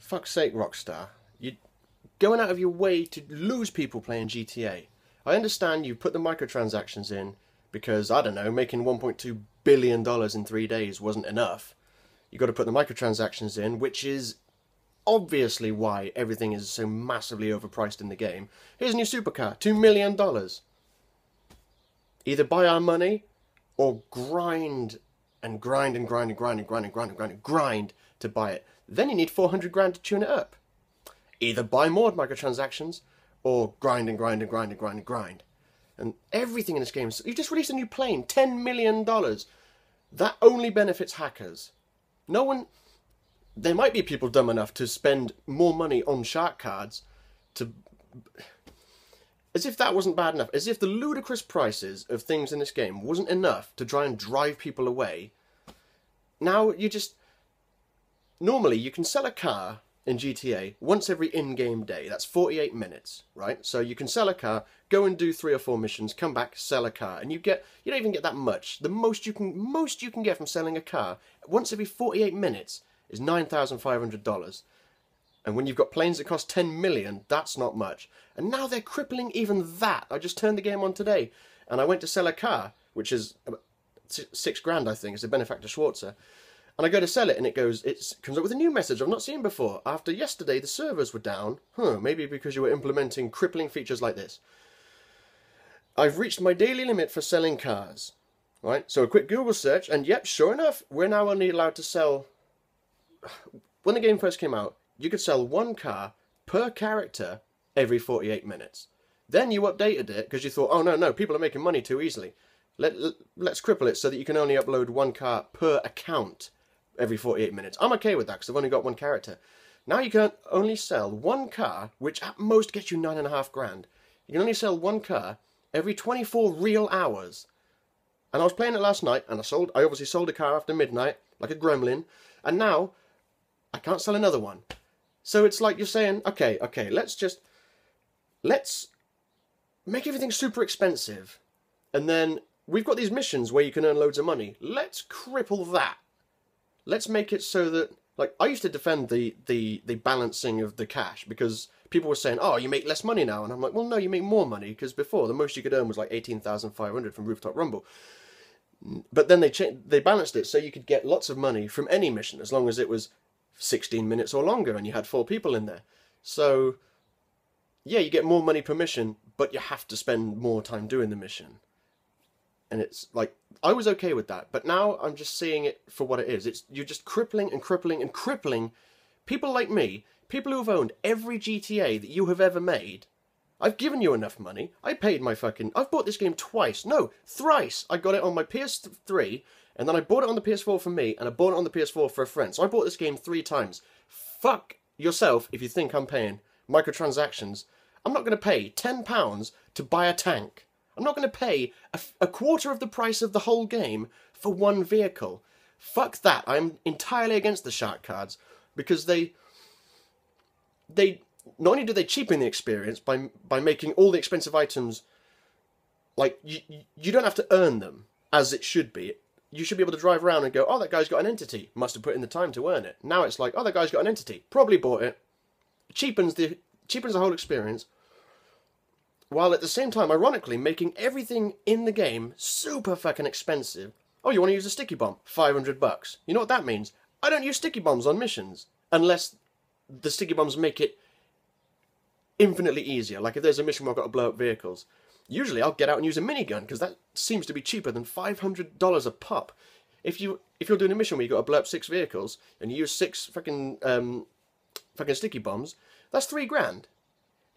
Fuck's sake, Rockstar. You're going out of your way to lose people playing GTA. I understand you put the microtransactions in because, I don't know, making $1.2 billion in 3 days wasn't enough. You got to put the microtransactions in, which is obviously why everything is so massively overpriced in the game. Here's a new supercar, $2 million. Either buy our money or grind and grind and grind and grind and grind and grind and grind and grind to buy it. Then you need 400 grand to tune it up. Either buy more microtransactions or grind and grind and grind and grind and grind. And everything in this game, you just released a new plane, $10 million. That only benefits hackers. No one, there might be people dumb enough to spend more money on shark cards to, as if that wasn't bad enough, as if the ludicrous prices of things in this game wasn't enough to try and drive people away. Now you just, normally you can sell a car in GTA once every in-game day. That's 48 minutes, right? So you can sell a car, go and do 3 or 4 missions, come back, sell a car, and you don't even get that much. The most you can get from selling a car once every 48 minutes is $9,500. And when you've got planes that cost 10 million, that's not much. And now they're crippling even that. I just turned the game on today, and I went to sell a car, which is about $6 grand, I think. It's a Benefactor Schwarzer. And I go to sell it, and it comes up with a new message I've not seen before. After yesterday, the servers were down. Maybe because you were implementing crippling features like this. I've reached my daily limit for selling cars. Right? So a quick Google search, and yep, sure enough, we're now only allowed to sell... When the game first came out, you could sell 1 car per character every 48 minutes. Then you updated it, because you thought, oh no, people are making money too easily. Let's cripple it so that you can only upload 1 car per account every 48 minutes. I'm okay with that because I've only got 1 character. Now you can only sell 1 car, which at most gets you 9.5 grand. You can only sell 1 car every 24 real hours. And I was playing it last night, and I obviously sold a car after midnight, like a gremlin, and now I can't sell another one. So it's like you're saying, okay, let's make everything super expensive, and then we've got these missions where you can earn loads of money. Let's cripple that. Let's make it so that, like, I used to defend the balancing of the cash because people were saying, oh, you make less money now. And I'm like, well, no, you make more money because before the most you could earn was like 18,500 from Rooftop Rumble. But then they balanced it so you could get lots of money from any mission as long as it was 16 minutes or longer and you had 4 people in there. So, yeah, you get more money per mission, but you have to spend more time doing the mission. And it's like, I was okay with that, but now I'm just seeing it for what it is. You're just crippling and crippling and crippling people like me, people who have owned every GTA that you have ever made. I've given you enough money. I've bought this game twice. No, thrice. I got it on my PS3, and then I bought it on the PS4 for me, and I bought it on the PS4 for a friend. So I bought this game 3 times. Fuck yourself if you think I'm paying microtransactions. I'm not going to pay £10 to buy a tank. I'm not going to pay a quarter of the price of the whole game for 1 vehicle. Fuck that. I'm entirely against the shark cards because they not only do they cheapen the experience by making all the expensive items, like, you don't have to earn them as it should be. You should be able to drive around and go, oh, that guy's got an entity. Must have put in the time to earn it. Now it's like, oh, that guy's got an entity. Probably bought it. Cheapens the whole experience. While at the same time, ironically, making everything in the game super fucking expensive. Oh, you want to use a sticky bomb? $500. You know what that means? I don't use sticky bombs on missions. Unless the sticky bombs make it infinitely easier. Like if there's a mission where I've got to blow up vehicles. Usually I'll get out and use a minigun, because that seems to be cheaper than $500 a pop. If you're doing a mission where you've got to blow up 6 vehicles, and you use 6 fucking sticky bombs, that's 3 grand.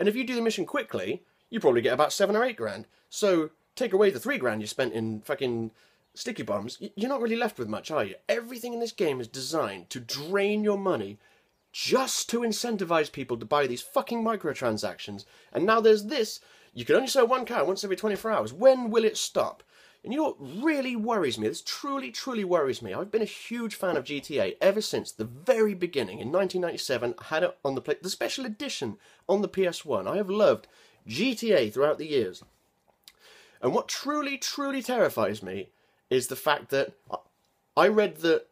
And if you do the mission quickly, you probably get about 7 or 8 grand. So take away the 3 grand you spent in fucking sticky bombs, you're not really left with much, are you? Everything in this game is designed to drain your money just to incentivize people to buy these fucking microtransactions. And now there's this. You can only sell 1 car once every 24 hours. When will it stop? And you know what really worries me? This truly, truly worries me. I've been a huge fan of GTA ever since the very beginning. In 1997, I had it on the special edition on the PS1. I have loved GTA throughout the years. And what truly, truly terrifies me is the fact that I read that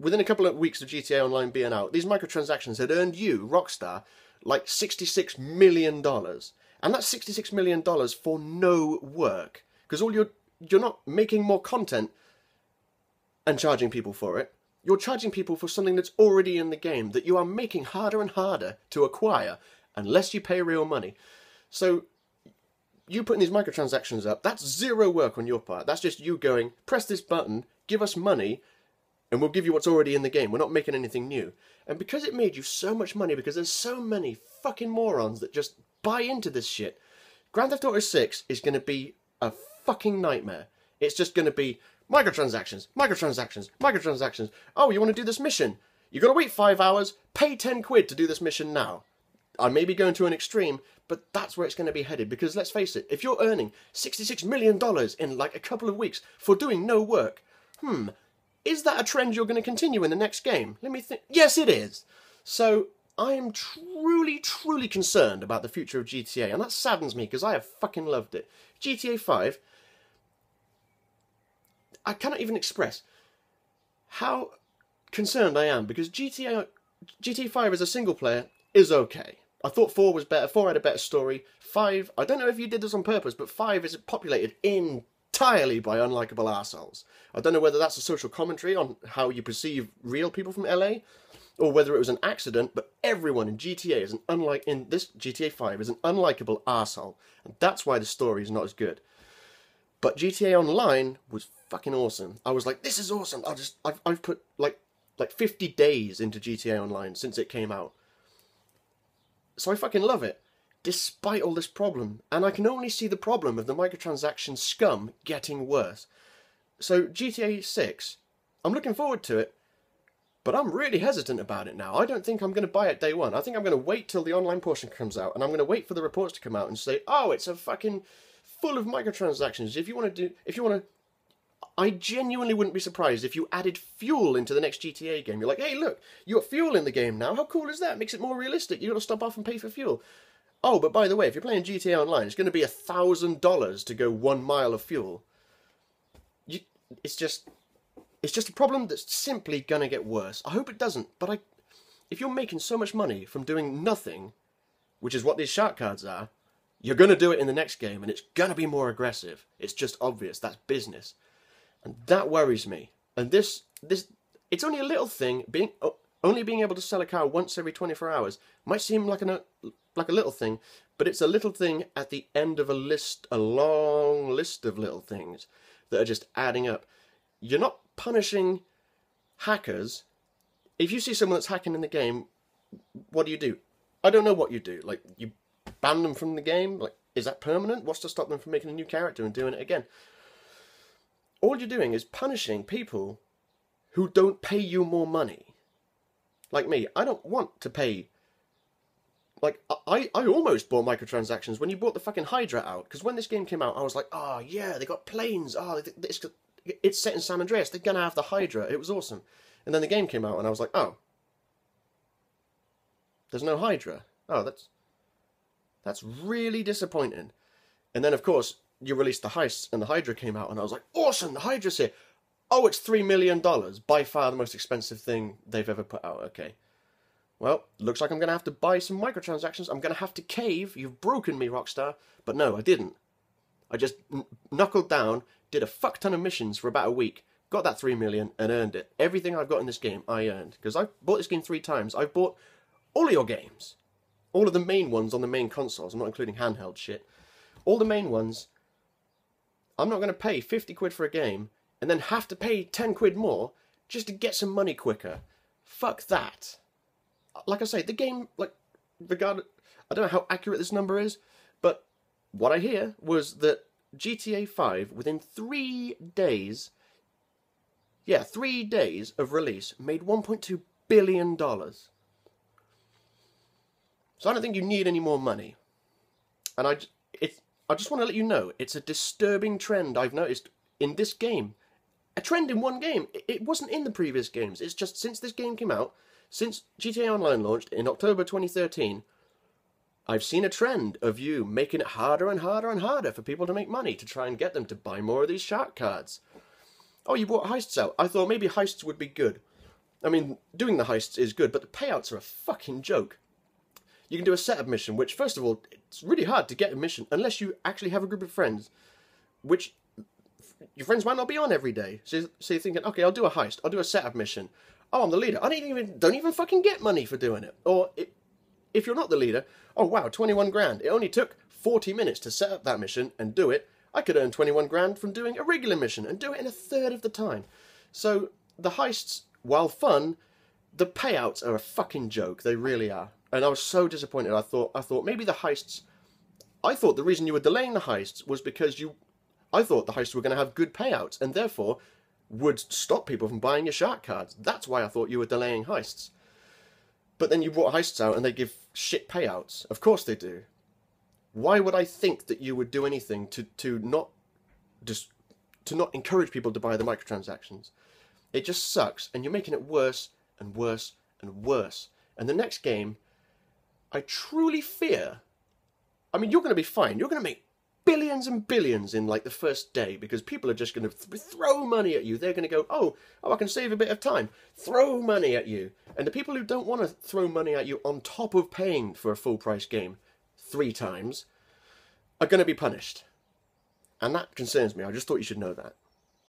within a couple of weeks of GTA Online being out, these microtransactions had earned you, Rockstar, like $66 million. And that's $66 million for no work. Because you're not making more content and charging people for it. You're charging people for something that's already in the game, that you are making harder and harder to acquire, unless you pay real money. So, you putting these microtransactions up, that's zero work on your part. That's just you going, press this button, give us money, and we'll give you what's already in the game. We're not making anything new. And because it made you so much money, because there's so many fucking morons that just buy into this shit, Grand Theft Auto 6 is going to be a fucking nightmare. It's just going to be microtransactions, microtransactions, microtransactions. Oh, you want to do this mission? You got to wait 5 hours, pay 10 quid to do this mission now. I may be going to an extreme, but that's where it's going to be headed. Because let's face it, if you're earning $66 million in like a couple of weeks for doing no work, is that a trend you're going to continue in the next game? Let me think. Yes, it is. So I am truly, truly concerned about the future of GTA, and that saddens me because I have fucking loved it. GTA 5, I cannot even express how concerned I am, because GTA 5 as a single player is okay. I thought 4 was better. 4 had a better story. 5, I don't know if you did this on purpose, but 5 is populated entirely by unlikable arseholes. I don't know whether that's a social commentary on how you perceive real people from LA, or whether it was an accident, but everyone in GTA is in this GTA 5 is an unlikable arsehole, and that's why the story is not as good. But GTA Online was fucking awesome. I was like, this is awesome. I've put like 50 days into GTA Online since it came out. So I fucking love it, despite all this problem. And I can only see the problem of the microtransaction scum getting worse. So GTA 6, I'm looking forward to it, but I'm really hesitant about it now. I don't think I'm going to buy it day one. I think I'm going to wait till the online portion comes out, and I'm going to wait for the reports to come out and say, oh, it's a fucking full of microtransactions. I genuinely wouldn't be surprised if you added fuel into the next GTA game. You're like, hey, look, you got fuel in the game now. How cool is that? Makes it more realistic. You got to stop off and pay for fuel. Oh, but by the way, if you're playing GTA Online, it's going to be $1,000 to go 1 mile of fuel. It's just a problem that's simply going to get worse. I hope it doesn't, but if you're making so much money from doing nothing, which is what these shark cards are, you're going to do it in the next game, and it's going to be more aggressive. It's just obvious. That's business. And that worries me. And it's only a little thing. Only being able to sell a car once every 24 hours might seem like a little thing, but it's a little thing at the end of a long list of little things that are just adding up. You're not punishing hackers. If you see someone that's hacking in the game, what do? I don't know what you do. Like, you ban them from the game? Like, is that permanent? What's to stop them from making a new character and doing it again? All you're doing is punishing people who don't pay you more money. Like me, I don't want to pay. Like, I almost bought microtransactions when you bought the fucking Hydra out. Because when this game came out, I was like, oh, yeah, they got planes. Oh, it's set in San Andreas. They're going to have the Hydra. It was awesome. And then the game came out, and I was like, oh. There's no Hydra. Oh, that's really disappointing. And then, of course, you released the heists, and the Hydra came out, and I was like, awesome, the Hydra's here. Oh, it's $3 million. By far the most expensive thing they've ever put out. Okay. Well, looks like I'm going to have to buy some microtransactions. I'm going to have to cave. You've broken me, Rockstar. But no, I didn't. I just knuckled down, did a fuck ton of missions for about a week, got that $3 million, and earned it. Everything I've got in this game, I earned. Because I've bought this game 3 times. I've bought all of your games. All of the main ones on the main consoles. I'm not including handheld shit. All the main ones. I'm not going to pay 50 quid for a game and then have to pay 10 quid more just to get some money quicker. Fuck that. Like I say, the game, I don't know how accurate this number is, but what I hear was that GTA 5, within 3 days, 3 days of release, made $1.2 billion. So I don't think you need any more money. And I just want to let you know, it's a disturbing trend I've noticed in this game. A trend in one game. It wasn't in the previous games. It's just since this game came out, since GTA Online launched in October 2013, I've seen a trend of you making it harder and harder and harder for people to make money to try and get them to buy more of these shark cards. Oh, you bought heists out. I thought maybe heists would be good. I mean, doing the heists is good, but the payouts are a fucking joke. You can do a setup mission, which, first of all, it's really hard to get a mission unless you actually have a group of friends, which your friends might not be on every day. So you're thinking, okay, I'll do a heist, I'll do a setup mission. Oh, I'm the leader. I don't even fucking get money for doing it. Or if you're not the leader, oh wow, 21 grand. It only took 40 minutes to set up that mission and do it. I could earn 21 grand from doing a regular mission and do it in a third of the time. So the heists, while fun, the payouts are a fucking joke. They really are. And I was so disappointed. I thought maybe the heists, I thought the reason you were delaying the heists was because I thought the heists were going to have good payouts and therefore would stop people from buying your shark cards. That's why I thought you were delaying heists. But then you brought heists out and they give shit payouts. Of course they do. Why would I think that you would do anything to not encourage people to buy the microtransactions? It just sucks, and you're making it worse and worse and worse. And the next game, I truly fear, I mean, you're going to be fine. You're going to make billions and billions in like the first day because people are just going to throw money at you. They're going to go, oh, I can save a bit of time. Throw money at you. And the people who don't want to throw money at you on top of paying for a full price game 3 times are going to be punished. And that concerns me. I just thought you should know that.